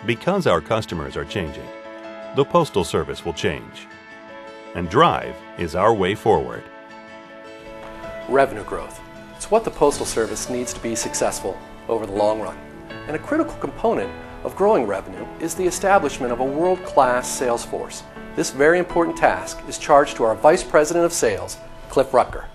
Because our customers are changing, the Postal Service will change. And Drive is our way forward. Revenue growth. It's what the Postal Service needs to be successful over the long run. And a critical component of growing revenue is the establishment of a world-class sales force. This very important task is charged to our Vice President of Sales, Cliff Rucker.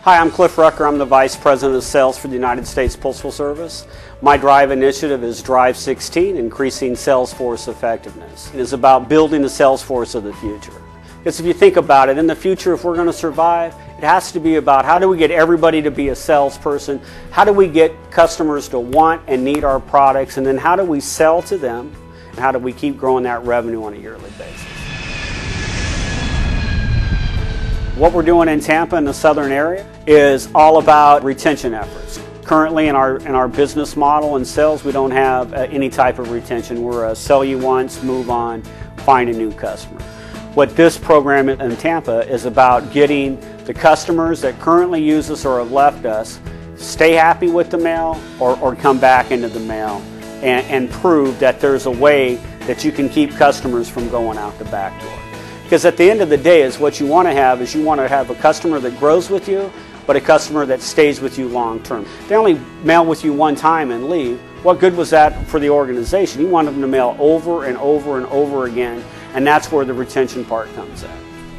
Hi, I'm Cliff Rucker. I'm the Vice President of Sales for the United States Postal Service. My Drive initiative is Drive 16, Increasing Sales Force Effectiveness. It is about building the sales force of the future. Because if you think about it, in the future, if we're going to survive, it has to be about how do we get everybody to be a salesperson, how do we get customers to want and need our products, and then how do we sell to them, and how do we keep growing that revenue on a yearly basis. What we're doing in Tampa in the southern area is all about retention efforts. Currently in our business model and sales, we don't have any type of retention. We're a sell you once, move on, find a new customer. What this program in Tampa is about getting the customers that currently use us or have left us, stay happy with the mail or come back into the mail and prove that there's a way that you can keep customers from going out the back door. Because at the end of the day, is what you want to have is you want to have a customer that grows with you, but a customer that stays with you long term. They only mail with you one time and leave. What good was that for the organization? You want them to mail over and over and over again, and that's where the retention part comes in.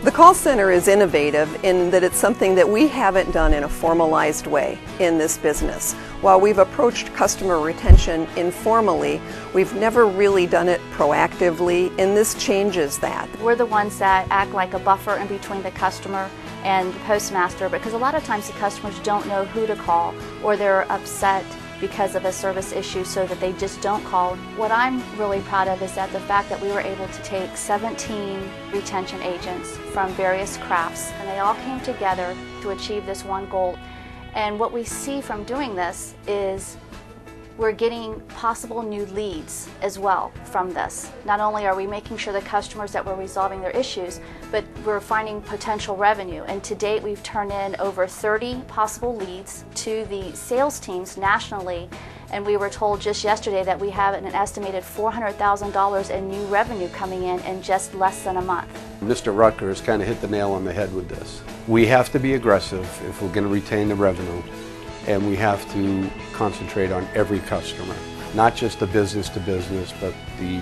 The call center is innovative in that it's something that we haven't done in a formalized way in this business. While we've approached customer retention informally, we've never really done it proactively, and this changes that. We're the ones that act like a buffer in between the customer and the postmaster, because a lot of times the customers don't know who to call, or they're upset because of a service issue, so that they just don't call. What I'm really proud of is that the fact that we were able to take 17 retention agents from various crafts, and they all came together to achieve this one goal. And what we see from doing this is we're getting possible new leads as well from this. Not only are we making sure the customers that we're resolving their issues, but we're finding potential revenue. And to date, we've turned in over 30 possible leads to the sales teams nationally. And we were told just yesterday that we have an estimated $400,000 in new revenue coming in just less than a month. Mr. Rucker has kind of hit the nail on the head with this. We have to be aggressive if we're going to retain the revenue. And we have to concentrate on every customer, not just the business to business, but the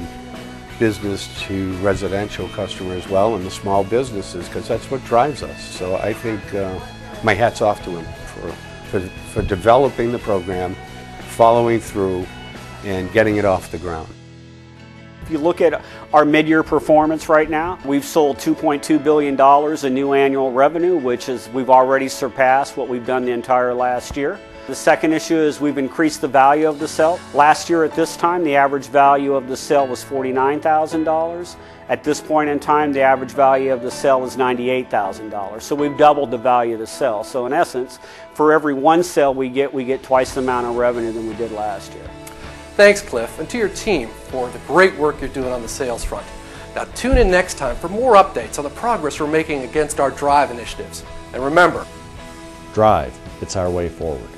business to residential customer as well, and the small businesses, because that's what drives us. So I think my hat's off to him for developing the program, following through, and getting it off the ground. If you look at our mid-year performance right now, we've sold $2.2 billion in new annual revenue, which is we've already surpassed what we've done the entire last year. The second issue is we've increased the value of the sale. Last year at this time, the average value of the sale was $49,000. At this point in time, the average value of the sale is $98,000. So we've doubled the value of the sale. So in essence, for every one sale we get twice the amount of revenue than we did last year. Thanks, Cliff, and to your team for the great work you're doing on the sales front. Now tune in next time for more updates on the progress we're making against our Drive initiatives. And remember, Drive, it's our way forward.